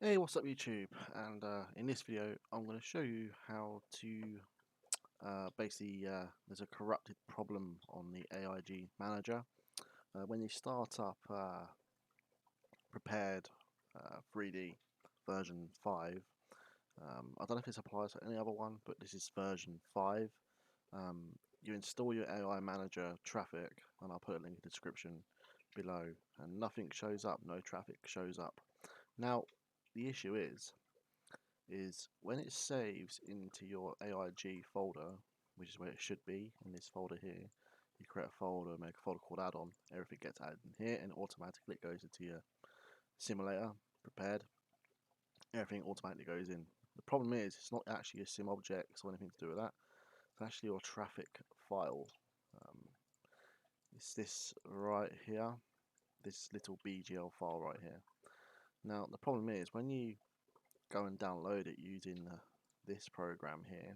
Hey, what's up YouTube? And in this video I'm going to show you how to there's a corrupted problem on the AIG Manager. When you start up prepared 3D version 5, I don't know if this applies to any other one, but this is version 5. You install your AI Manager traffic, and I'll put a link in the description below, and nothing shows up, no traffic shows up. Now, the issue is when it saves into your AIG folder, which is where it should be, in this folder here, you create a folder, make a folder called add-on, everything gets added in here, and automatically it goes into your simulator, prepared, everything automatically goes in. The problem is, it's not actually a sim object or anything to do with that, it's actually your traffic file. It's this right here, this little BGL file right here. Now, the problem is, when you go and download it using this program here,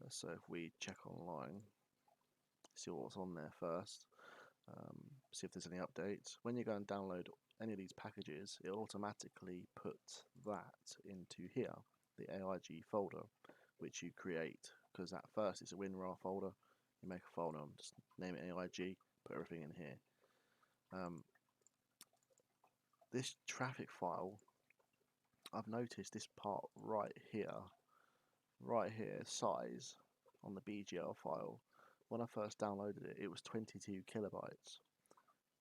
so if we check online, see what's on there first, see if there's any updates. When you go and download any of these packages, it'll automatically put that into here, the AIG folder, which you create, because at first it's a WinRAR folder. You make a folder and just name it AIG, put everything in here. This traffic file, I've noticed this part right here, size on the BGL file. When I first downloaded it, it was 22 kilobytes.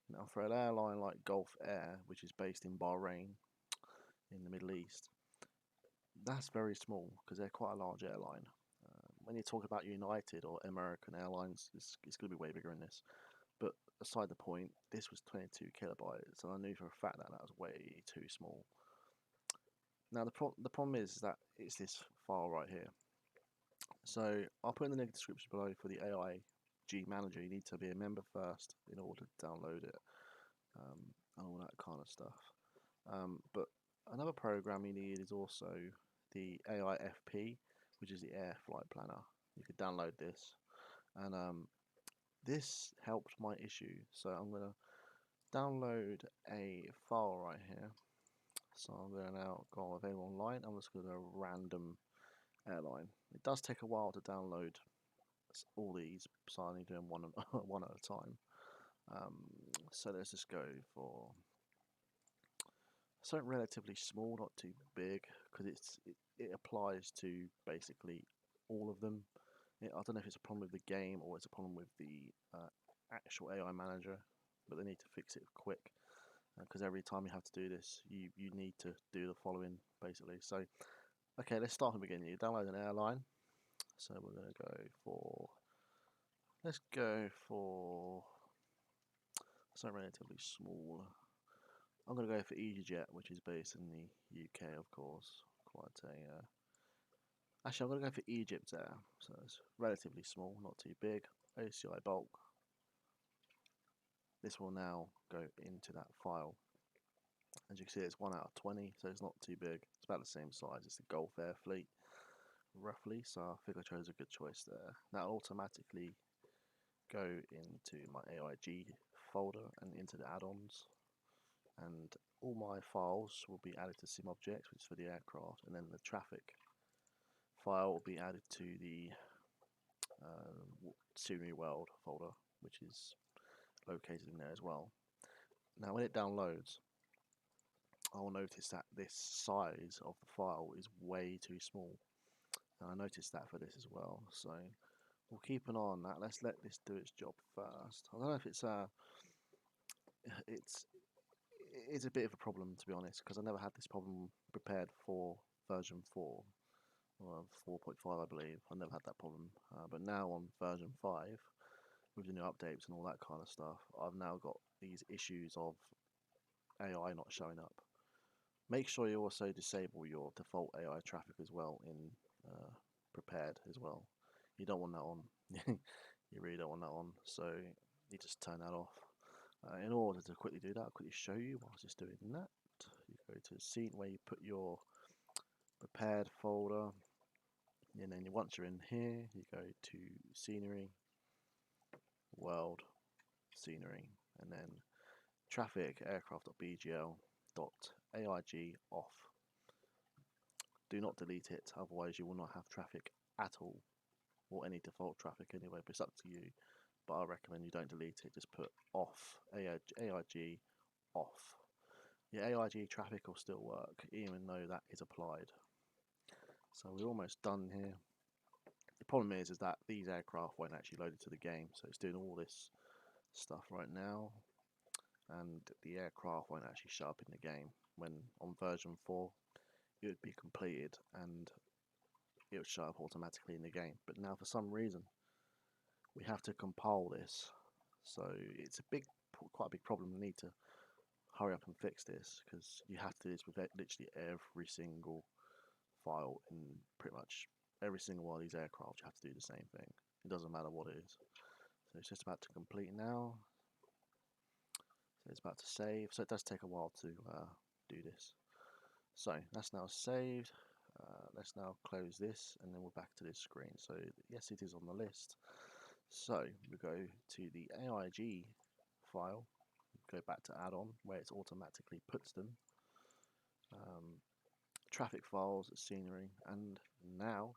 Now, for an airline like Gulf Air, which is based in Bahrain, in the Middle East, that's very small because they're quite a large airline. When you talk about United or American Airlines, it's going to be way bigger than this. But aside the point, this was 22 kilobytes, and I knew for a fact that that was way too small. Now, the problem is that it's this file right here. So I'll put in the link in the description below for the AIG Manager. You need to be a member first in order to download it, and all that kind of stuff. But another program you need is also the AIFP, which is the Air Flight Planner. You could download this, and this helped my issue. So I'm going to download a file right here. So I'm going to now go on available online. I'm just going to random airline. It does take a while to download all these, so I need to do them one one at a time. So let's just go for something relatively small, not too big, because it applies to basically all of them. I don't know if it's a problem with the game or it's a problem with the actual AI Manager, but they need to fix it quick, because every time you have to do this, you need to do the following basically. So okay, let's start from the beginning. You download an airline, so we're going to go for, let's go for something relatively small. I'm going to go for EasyJet, which is based in the UK, of course. Quite a actually, I'm going to go for Egypt Air, so it's relatively small, not too big. OCI bulk. This will now go into that file. As you can see, it's 1 out of 20, so it's not too big. It's about the same size as the Gulf Air fleet, roughly. So I think I chose a good choice there. That will automatically go into my AIG folder and into the add-ons, and all my files will be added to SimObjects, which is for the aircraft, and then the traffic file will be added to the Scenery World folder, which is located in there as well. Now, when it downloads, I will notice that this size of the file is way too small, and I noticed that for this as well. So we'll keep an eye on that. Let's let this do its job first. I don't know if it's it's a bit of a problem, to be honest, because I never had this problem prepared for version 4 or 4.5, I believe. I never had that problem, but now on version 5, with the new updates and all that kind of stuff, I've now got these issues of AI not showing up. Make sure you also disable your default AI traffic as well in prepared as well. You don't want that on. You really don't want that on, so you just turn that off. In order to quickly do that, I'll quickly show you whilst it's doing that. You go to scene where you put your prepared folder, and then once you're in here, you go to scenery, world, scenery, and then traffic aircraft.bgl. .aig off. Do not delete it, otherwise you will not have traffic at all, or any default traffic anyway, but it's up to you. But I recommend you don't delete it, just put off, AIG off. Your AIG traffic will still work, even though that is applied. So we're almost done here. The problem is that these aircraft won't actually load into the game, so it's doing all this stuff right now, and the aircraft won't actually show up in the game. When on version 4, it would be completed and it would show up automatically in the game. But now for some reason, we have to compile this, so it's quite a big problem. We need to hurry up and fix this, because you have to do this with literally every single file in pretty much every single one of these aircraft. You have to do the same thing. It doesn't matter what it is. So it's just about to complete now. So it's about to save. So it does take a while to do this. So that's now saved. Let's now close this, and then we're back to this screen. So yes, it is on the list. So we go to the AIG file, go back to add-on where it automatically puts them, traffic files, scenery, and now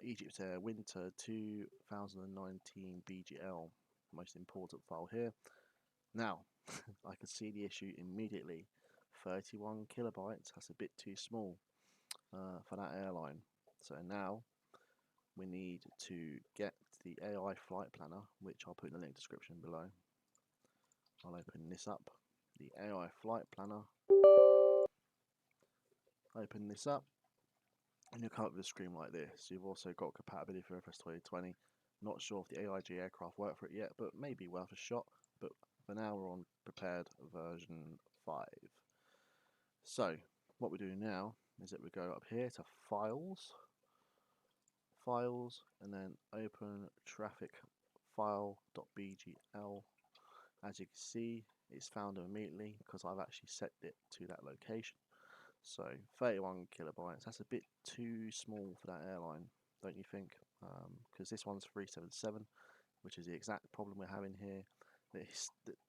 Egypt Air Winter 2019 BGL, most important file here. Now I can see the issue immediately. 31 kilobytes, that's a bit too small for that airline. So now we need to get the AI flight planner, which I'll put in the link description below. I'll open this up, the AI flight planner. Open this up, and you'll come up with a screen like this. You've also got compatibility for FS 2020. Not sure if the AIG aircraft work for it yet, but maybe worth a shot. But for now, we're on prepared version 5. So what we do now is that we go up here to files, and then open traffic file.bgl. As you can see, it's found immediately because I've actually set it to that location. So 31 kilobytes, that's a bit too small for that airline, don't you think? Because this one's 377, which is the exact problem we're having here.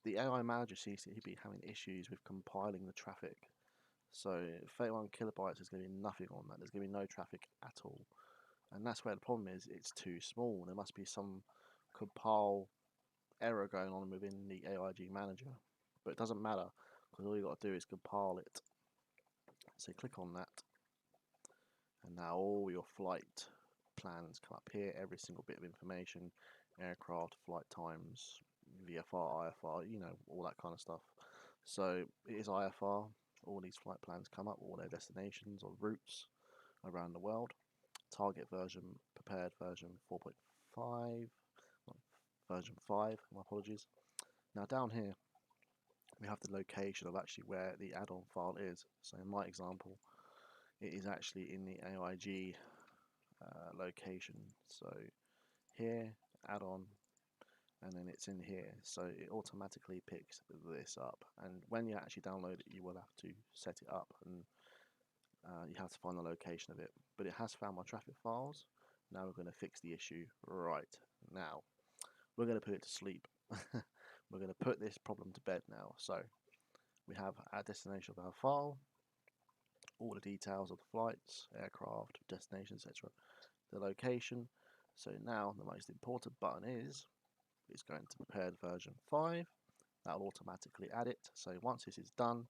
The AI manager seems to be having issues with compiling the traffic. So 31 kilobytes is going to be nothing on that. There's going to be no traffic at all. And that's where the problem is. It's too small. There must be some compile error going on within the AIG Manager. But it doesn't matter, because all you've got to do is compile it. So click on that. And now all your flight plans come up here. Every single bit of information. Aircraft, flight times, VFR, IFR, you know, all that kind of stuff. So it is IFR. All these flight plans come up, all their destinations or routes around the world. Target version, prepared version 4.5, version 5, my apologies. Now down here, we have the location of actually where the add-on file is. So in my example, it is actually in the AIG location. So here, add-on, and then it's in here, so it automatically picks this up. And when you actually download it, you will have to set it up, and you have to find the location of it. But it has found my traffic files. Now we're going to fix the issue right now. We're going to put it to sleep. We're going to put this problem to bed now. So we have our destination of our file, all the details of the flights, aircraft, destination, etc., the location. So now the most important button is it's going to prepared version 5. That will automatically add it. So once this is done,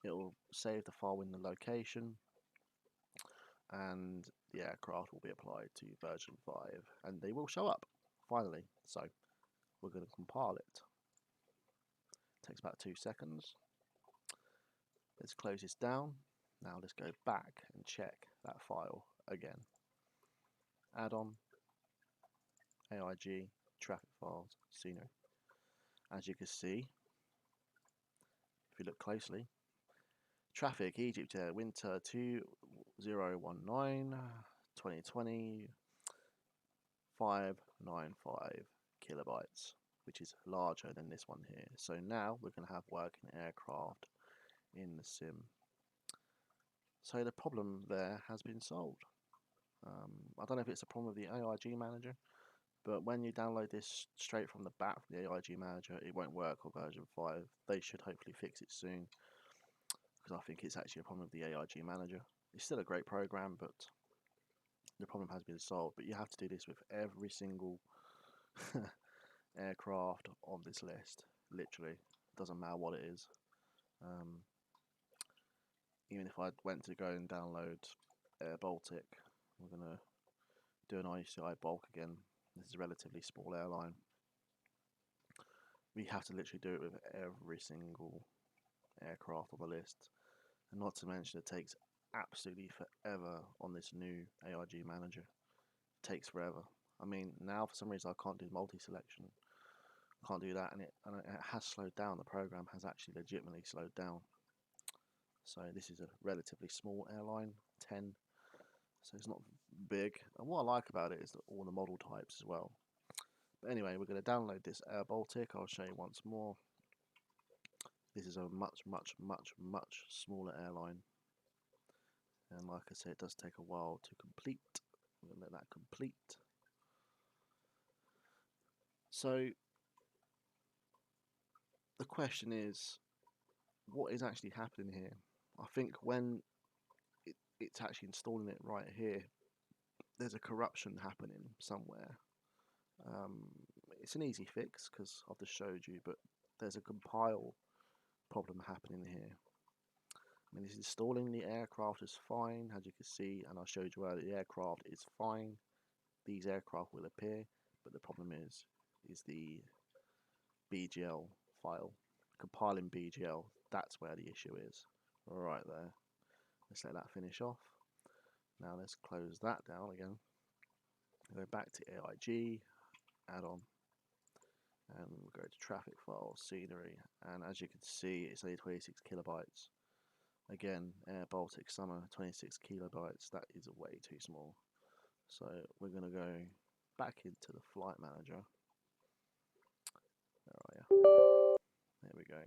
it will save the file in the location, and the aircraft will be applied to version 5, and they will show up finally. So we're going to compile it. Takes about 2 seconds. Let's close this down. Now let's go back and check that file again. Add-on, AIG, traffic files, scenery. As you can see, if you look closely, traffic Egypt Air Winter 2019 2020 595 kilobytes, which is larger than this one here. So now we're going to have working aircraft in the sim. So the problem there has been solved. I don't know if it's a problem with the AIG Manager, But when you download this straight from the back from the AIG Manager, it won't work on version 5. They should hopefully fix it soon, because I think it's actually a problem with the AIG Manager. It's still a great program, but the problem has been solved. But you have to do this with every single aircraft on this list. Literally, doesn't matter what it is. Even if I went to go and download Air Baltic, we're gonna do an ICI bulk again. This is a relatively small airline. We have to literally do it with every single aircraft on the list, and not to mention it takes absolutely forever on this new AIG Manager. It takes forever. I mean, now for some reason I can't do multi-selection. I can't do that, and it has slowed down. The program has actually legitimately slowed down. So this is a relatively small airline, 10. So it's not big. And what I like about it is all the model types as well. But anyway, we're going to download this Air Baltic. I'll show you once more. This is a much smaller airline. And like I said, it does take a while to complete. I'm going to let that complete. So the question is, what is actually happening here? I think when it's actually installing it right here, there's a corruption happening somewhere. It's an easy fix because I've just showed you, but there's a compile problem happening here. I mean, this installing the aircraft is fine, as you can see, and I showed you earlier the aircraft is fine. These aircraft will appear, but the problem is the BGL file. Compiling BGL, that's where the issue is. Right there. Let's let that finish off. Now let's close that down again. Go back to AIG, add on, and we'll go to traffic file, scenery, and as you can see, it's only 26 kilobytes. Again, Air Baltic Summer, 26 kilobytes. That is way too small. So we're going to go back into the flight manager. Where are you? There we go.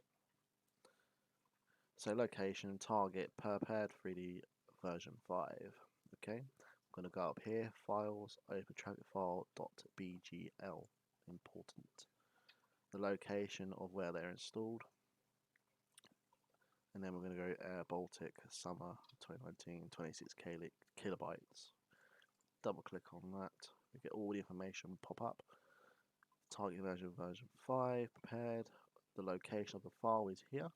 So location, target, prepared 3D version 5. Okay, I'm going to go up here, files, open traffic file.bgl. Important. The location of where they're installed. And then we're going to go Air Baltic Summer 2019, 26 kilobytes. Double click on that. We get all the information pop up. Target version 5 prepared. The location of the file is here.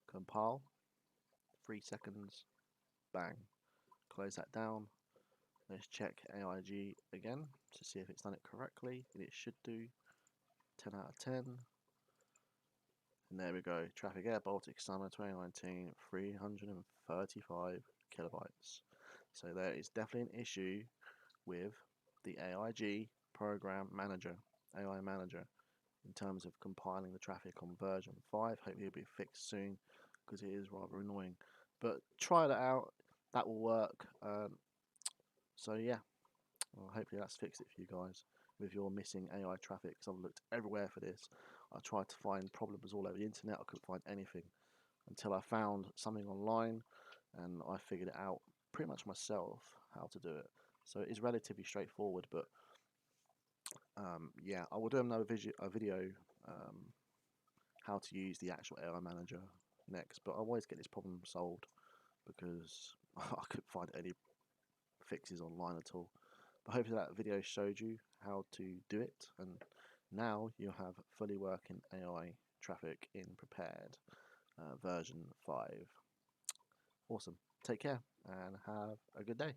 Compile. 3 seconds. Bang. Close that down. Let's check AIG again to see if it's done it correctly. And it should do. 10 out of 10. And there we go. Traffic Air Baltic Summer 2019, 335 kilobytes. So there is definitely an issue with the AIG Program Manager, AI Manager, in terms of compiling the traffic on version 5. Hopefully it'll be fixed soon because it is rather annoying. But try that out. That will work. So yeah, well, hopefully that's fixed it for you guys with your missing AI traffic, because I've looked everywhere for this. I tried to find problems all over the internet. I couldn't find anything until I found something online, and I figured it out pretty much myself how to do it. So it is relatively straightforward, but yeah, I will do another video how to use the actual AI Manager next, but I always get this problem solved because I couldn't find any fixes online at all. But hopefully that video showed you how to do it, and now you have fully working AI traffic in prepared version 5. Awesome. Take care and have a good day.